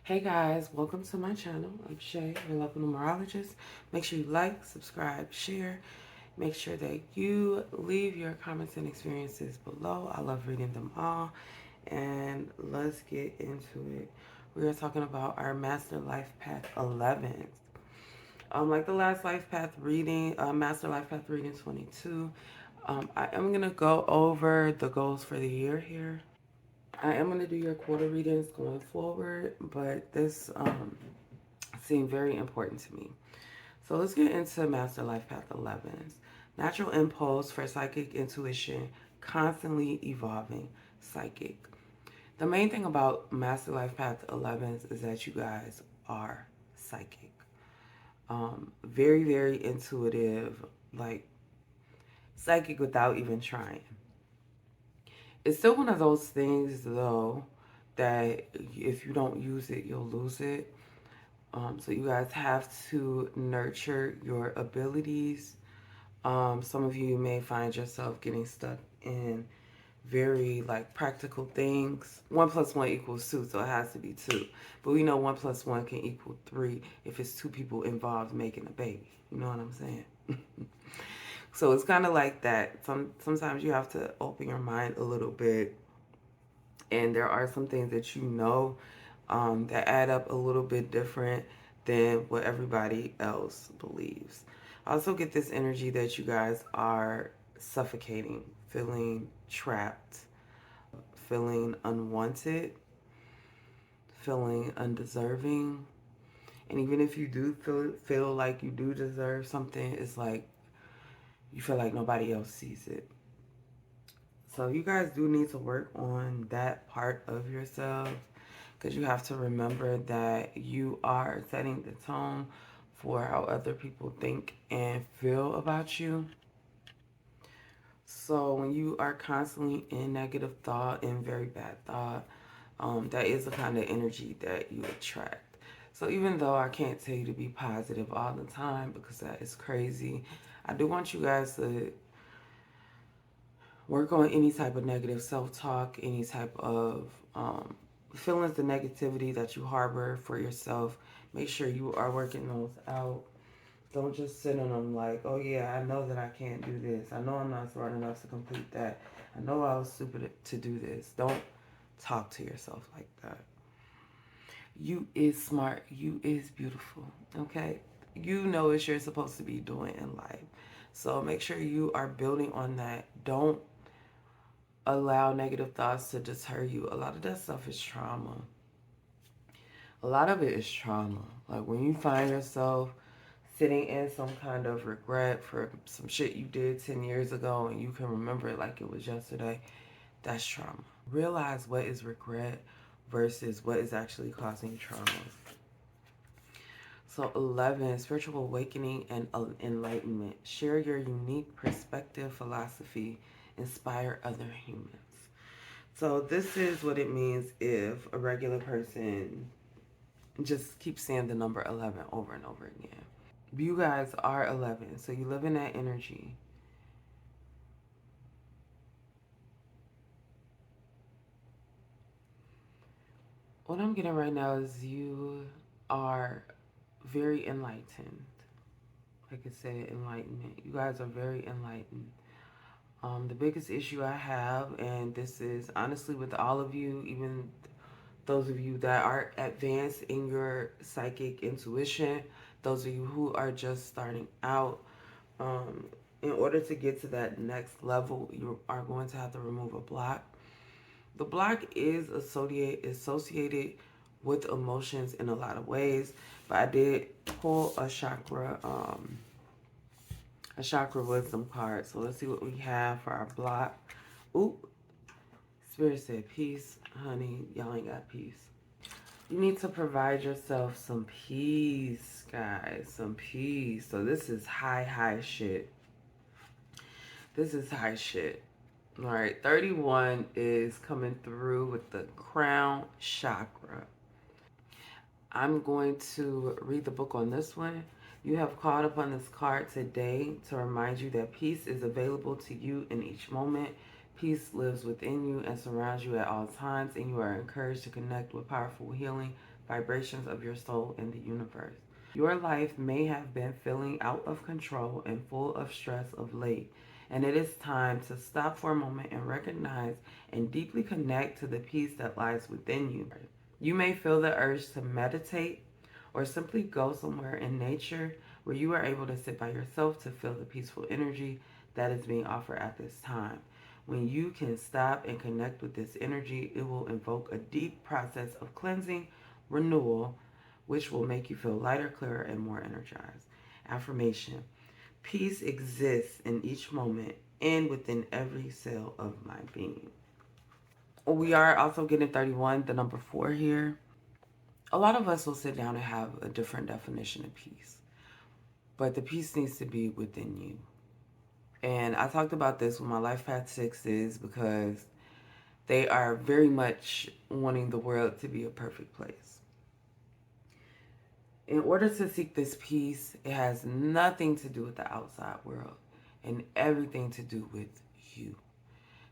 Hey guys, welcome to my channel. I'm Shay, your local numerologist. Make sure you like, subscribe, share. Make sure that you leave your comments and experiences below. I love reading them all. And let's get into it. We are talking about our Master Life Path 11. Like the last Life Path reading, Master Life Path reading 22. I am going to go over the goals for the year here. I am going to do your quarter readings going forward, but this seemed very important to me. So let's get into Master Life Path 11's natural impulse for psychic intuition, constantly evolving psychic. The main thing about Master Life Path 11's is that you guys are psychic. Very, very intuitive, like psychic without even trying. It's still one of those things, though, that if you don't use it, you'll lose it. So you guys have to nurture your abilities. Some of you may find yourself getting stuck in very like practical things. 1+1 = 2, so it has to be 2. But we know 1+1 can equal 3 if it's 2 people involved making a baby. You know what I'm saying? So it's kind of like that. Sometimes you have to open your mind a little bit, and there are some things that you know that add up a little bit different than what everybody else believes. I also get this energy that you guys are suffocating, feeling trapped, feeling unwanted, feeling undeserving. And even if you do feel like you do deserve something, it's like you feel like nobody else sees it. So you guys do need to work on that part of yourselves, because you have to remember that you are setting the tone for how other people think and feel about you. So when you are constantly in negative thought and very bad thought, that is the kind of energy that you attract. So even though I can't tell you to be positive all the time because that is crazy, I do want you guys to work on any type of negative self-talk, any type of feelings of negativity that you harbor for yourself. Make sure you are working those out. Don't just sit on them like, oh yeah, I know that I can't do this. I know I'm not smart enough to complete that. I know I was stupid to do this. Don't talk to yourself like that. You is smart. You is beautiful. Okay? You know what you're supposed to be doing in life. So make sure you are building on that. Don't allow negative thoughts to deter you. A lot of that stuff is trauma. A lot of it is trauma. Like when you find yourself sitting in some kind of regret for some shit you did 10 years ago and you can remember it like it was yesterday, that's trauma. Realize what is regret versus what is actually causing trauma. So 11, spiritual awakening and enlightenment. Share your unique perspective, philosophy, inspire other humans. So this is what it means if a regular person just keeps saying the number 11 over and over again. You guys are 11, so you live in that energy. What I'm getting right now is you are very enlightened. Like I said, enlightenment. You guys are very enlightened. The biggest issue I have, and this is honestly with all of you, even those of you that are advanced in your psychic intuition, those of you who are just starting out, in order to get to that next level, you are going to have to remove a block. The block is associated with emotions in a lot of ways, but I did pull a chakra wisdom card. So let's see what we have for our block. Oop, Spirit said peace, honey. Y'all ain't got peace. You need to provide yourself some peace, guys. Some peace. So this is high shit. This is high shit. All right, 31 is coming through with the crown chakra. I'm going to read the book on this one. You have called upon this card today to remind you that peace is available to you in each moment. Peace lives within you and surrounds you at all times, and you are encouraged to connect with powerful healing vibrations of your soul in the universe. Your life may have been feeling out of control and full of stress of late, and it is time to stop for a moment and recognize and deeply connect to the peace that lies within you. You may feel the urge to meditate or simply go somewhere in nature where you are able to sit by yourself to feel the peaceful energy that is being offered at this time. When you can stop and connect with this energy, it will invoke a deep process of cleansing, renewal, which will make you feel lighter, clearer, and more energized. Affirmation: peace exists in each moment and within every cell of my being. We are also getting 31, the number 4 here. A lot of us will sit down and have a different definition of peace, but the peace needs to be within you. And I talked about this with my life path sixes because they are very much wanting the world to be a perfect place. In order to seek this peace, it has nothing to do with the outside world and everything to do with you.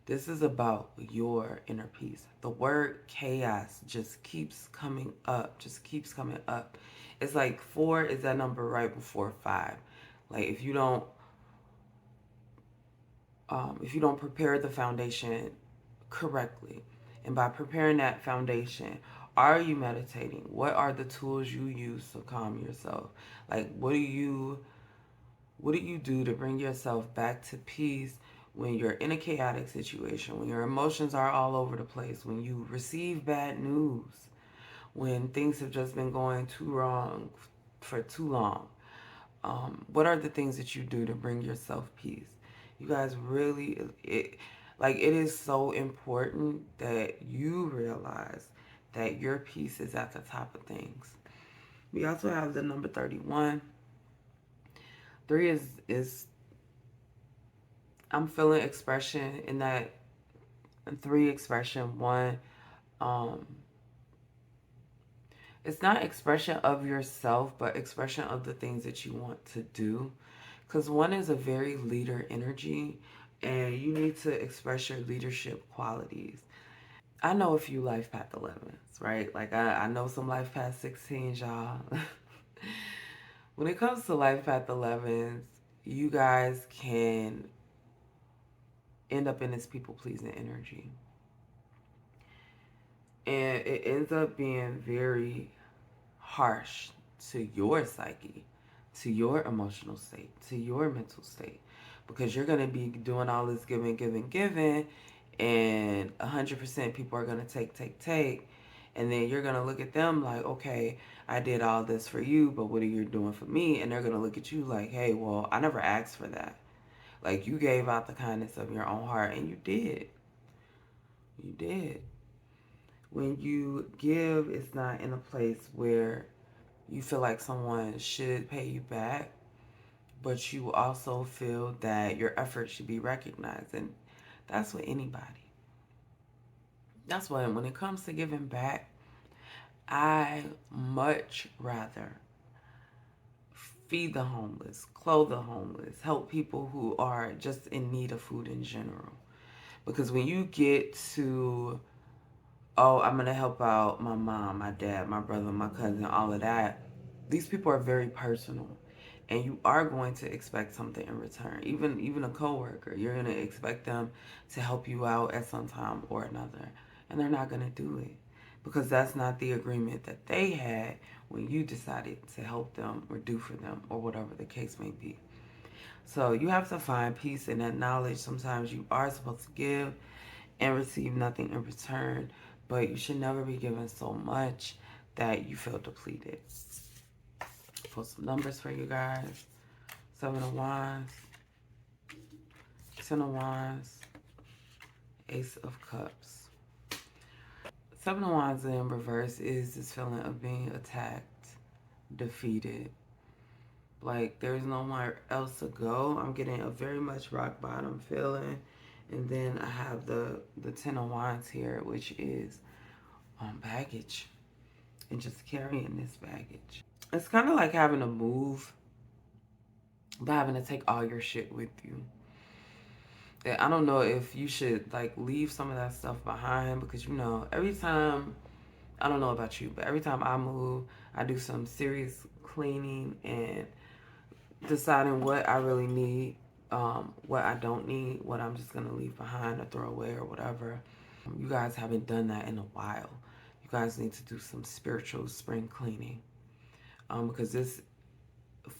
This is about your inner peace. The word chaos just keeps coming up, just keeps coming up. It's like 4 is that number right before 5. Like if you don't prepare the foundation correctly, and by preparing that foundation, are you meditating? What are the tools you use to calm yourself? Like what do you do to bring yourself back to peace when you're in a chaotic situation, when your emotions are all over the place, when you receive bad news, when things have just been going too wrong for too long? What are the things that you do to bring yourself peace? You guys really, it is so important that you realize that your peace is at the top of things. We also have the number 31. 3 is I'm feeling expression in that 3 expression. 1, it's not expression of yourself, but expression of the things that you want to do. Because 1 is a very leader energy, and you need to express your leadership qualities. I know a few life path 11s, right? Like I know some life path 16s, y'all. When it comes to life path 11s, you guys can end up in this people pleasing energy. And it ends up being very harsh to your psyche, to your emotional state, to your mental state. Because you're going to be doing all this giving, giving, giving, and 100% people are going to take. And then you're going to look at them like, okay, I did all this for you, but what are you doing for me? And they're going to look at you like, hey, well, I never asked for that. Like, you gave out the kindness of your own heart, and you did. You did. When you give, it's not in a place where you feel like someone should pay you back, but you also feel that your effort should be recognized. And that's with anybody. That's why when it comes to giving back, I much rather feed the homeless, clothe the homeless, help people who are just in need of food in general. Because when you get to, oh, I'm going to help out my mom, my dad, my brother, my cousin, all of that, these people are very personal. And you are going to expect something in return. Even a coworker, you're going to expect them to help you out at some time or another. And they're not going to do it. Because that's not the agreement that they had when you decided to help them or do for them or whatever the case may be. So you have to find peace in that knowledge. Sometimes you are supposed to give and receive nothing in return, but you should never be given so much that you feel depleted. Pull some numbers for you guys. 7 of Wands, 10 of Wands, Ace of Cups. 7 of Wands in reverse is this feeling of being attacked, defeated. Like there's nowhere else to go. I'm getting a very much rock bottom feeling. And then I have the 10 of Wands here, which is baggage and just carrying this baggage. It's kind of like having to move, but having to take all your shit with you. I don't know if you should like leave some of that stuff behind, because every time I don't know about you, but every time I move, I do some serious cleaning and deciding what I really need, what I don't need, what I'm just gonna leave behind or throw away or whatever. You guys haven't done that in a while. You guys need to do some spiritual spring cleaning, because this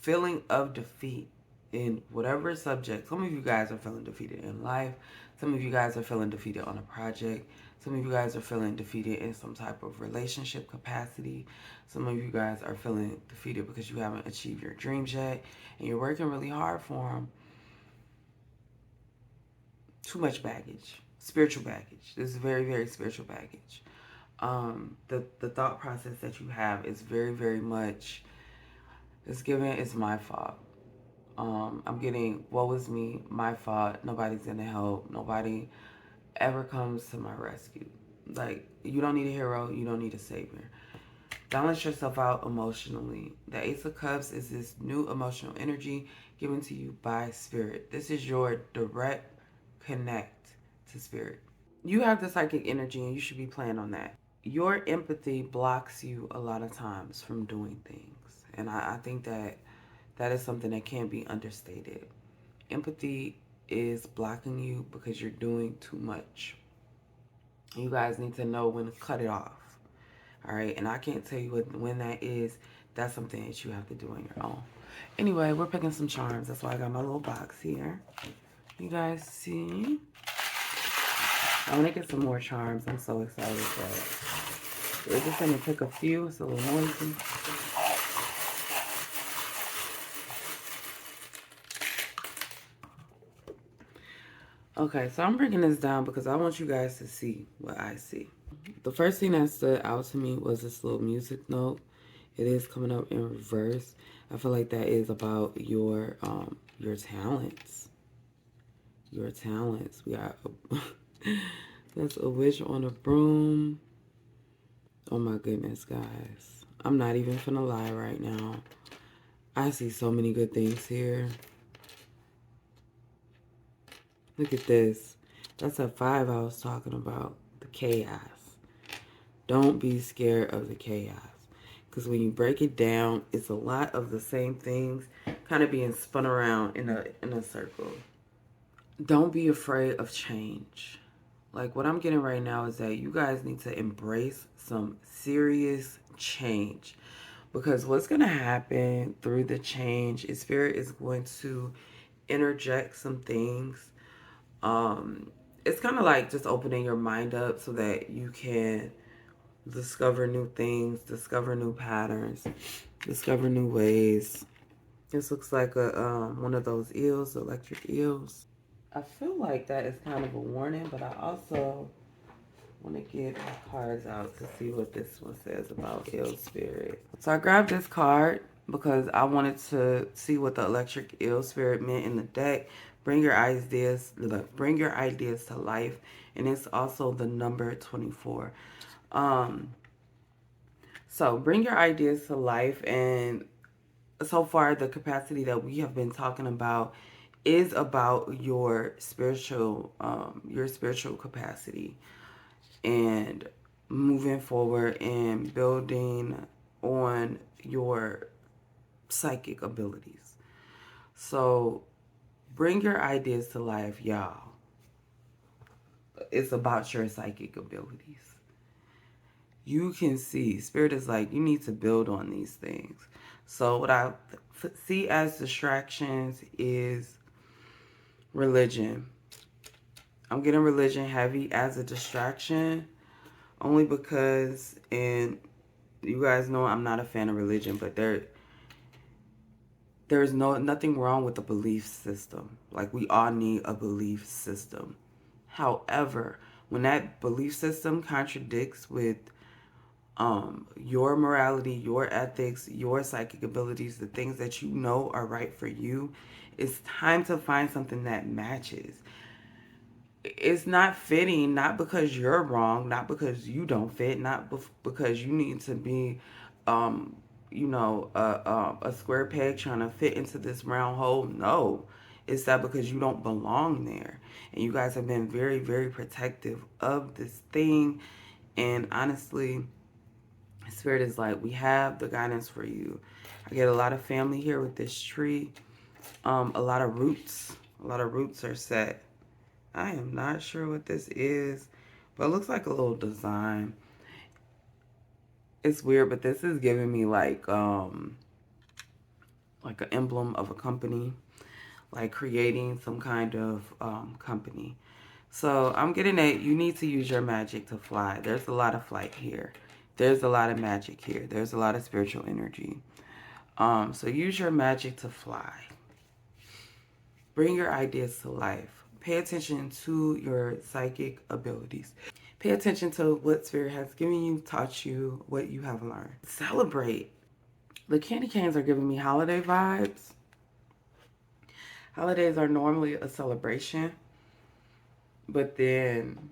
feeling of defeat in whatever subject, some of you guys are feeling defeated in life, some of you guys are feeling defeated on a project, some of you guys are feeling defeated in some type of relationship capacity, some of you guys are feeling defeated because you haven't achieved your dreams yet and you're working really hard for them. Too much baggage, spiritual baggage. This is very, very spiritual baggage. The thought process that you have is very, very much, it's given, it's my fault. I'm getting, woe is me, my fault, nobody's gonna help, nobody ever comes to my rescue. Like, you don't need a hero, you don't need a savior. Balance yourself out emotionally. The Ace of Cups is this new emotional energy given to you by Spirit. This is your direct connect to Spirit. You have the psychic energy and you should be playing on that. Your empathy blocks you a lot of times from doing things. And I think that that is something that can't be understated. Empathy is blocking you because you're doing too much. You guys need to know when to cut it off. All right. And I can't tell you when that is. That's something that you have to do on your own. Anyway, we're picking some charms. That's why I got my little box here. You guys see? I want to get some more charms. I'm so excited for it. We're just going to pick a few. It's a little noisy. Okay, so I'm breaking this down because I want you guys to see what I see. The first thing that stood out to me was this little music note. It is coming up in reverse. I feel like that is about your talents. Your talents. We got that's a witch on a broom. Oh my goodness, guys. I'm not even finna lie right now. I see so many good things here. Look at this. That's a 5 I was talking about. The chaos. Don't be scared of the chaos. Because when you break it down, it's a lot of the same things kind of being spun around in a circle. Don't be afraid of change. Like what I'm getting right now is that you guys need to embrace some serious change. Because what's going to happen through the change is Spirit is going to interject some things. It's kind of like just opening your mind up so that you can discover new things, discover new patterns, discover new ways. This looks like a one of those eels, electric eels. I feel like that is kind of a warning, but I also want to get my cards out to see what this one says about eel spirit. So I grabbed this card because I wanted to see what the electric eel spirit meant in the deck. Bring your ideas to life, and it's also the number 24. So bring your ideas to life, and so far the capacity that we have been talking about is about your spiritual capacity and moving forward and building on your psychic abilities. So bring your ideas to life, y'all. It's about your psychic abilities. You can see, Spirit is like, you need to build on these things. So what I see as distractions is religion. I'm getting religion heavy as a distraction only because, and you guys know I'm not a fan of religion, but there's nothing wrong with the belief system. Like, we all need a belief system. However, when that belief system contradicts with your morality, your ethics, your psychic abilities, the things that you know are right for you, it's time to find something that matches. It's not fitting, not because you're wrong, not because you don't fit, not because you need to be, a square peg trying to fit into this round hole. No, it's that because you don't belong there. And you guys have been very, very protective of this thing. And honestly, Spirit is like, we have the guidance for you. I get a lot of family here with this tree. A lot of roots. A lot of roots are set. I am not sure what this is, but it looks like a little design. It's weird, but this is giving me like an emblem of a company, like creating some kind of company. So I'm getting that you need to use your magic to fly. There's a lot of flight here. There's a lot of magic here. There's a lot of spiritual energy. So use your magic to fly. Bring your ideas to life. Pay attention to your psychic abilities. Pay attention to what Spirit has given you, taught you, what you have learned. Celebrate. The candy canes are giving me holiday vibes. Holidays are normally a celebration, but then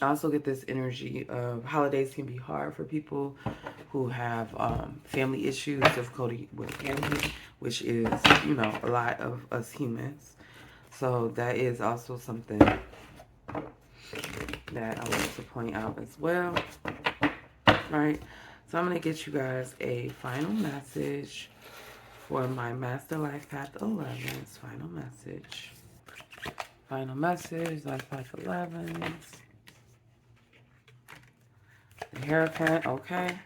I also get this energy of holidays can be hard for people who have family issues, difficulty with family, which is, you know, a lot of us humans. So that is also something that I want to point out as well. All right. So I'm going to get you guys a final message for my Master Life Path 11's final message. Final message, Life Path 11's. The Hierophant, okay.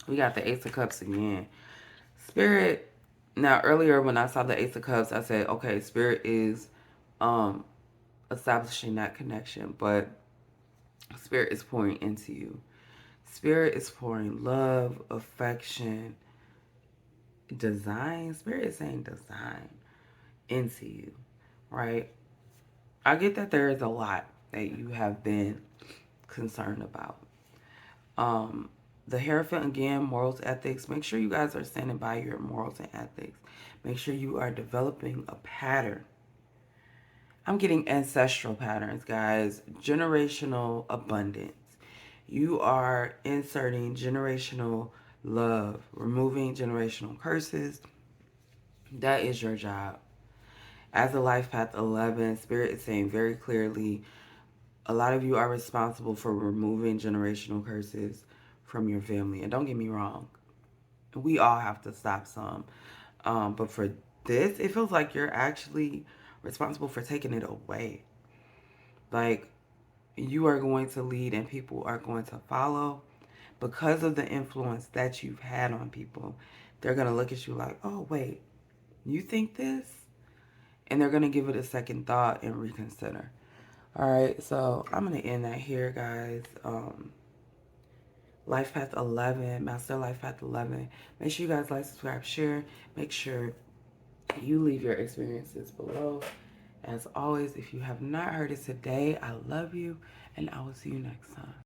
We got the Ace of Cups again. Spirit, now earlier when I saw the Ace of Cups, I said, okay, Spirit is establishing that connection, but Spirit is pouring into you. Spirit is pouring love, affection, design. Spirit is saying design into you, right? I get that there is a lot that you have been concerned about. The Hierophant, again, morals, ethics. Make sure you guys are standing by your morals and ethics. Make sure you are developing a pattern. I'm getting ancestral patterns, guys. Generational abundance. You are inserting generational love, removing generational curses. That is your job. As a Life Path 11, Spirit is saying very clearly, a lot of you are responsible for removing generational curses from your family. And don't get me wrong, we all have to stop some. But for this, it feels like you're actually responsible for taking it away. Like, you are going to lead and people are going to follow because of the influence that you've had on people. They're going to look at you like, oh, wait, you think this? And they're going to give it a second thought and reconsider. All right, so I'm going to end that here, guys. Life Path 11, Master Life Path 11. Make sure you guys like, subscribe, share. Make sure you leave your experiences below. As always, if you have not heard it today, I love you, and I will see you next time.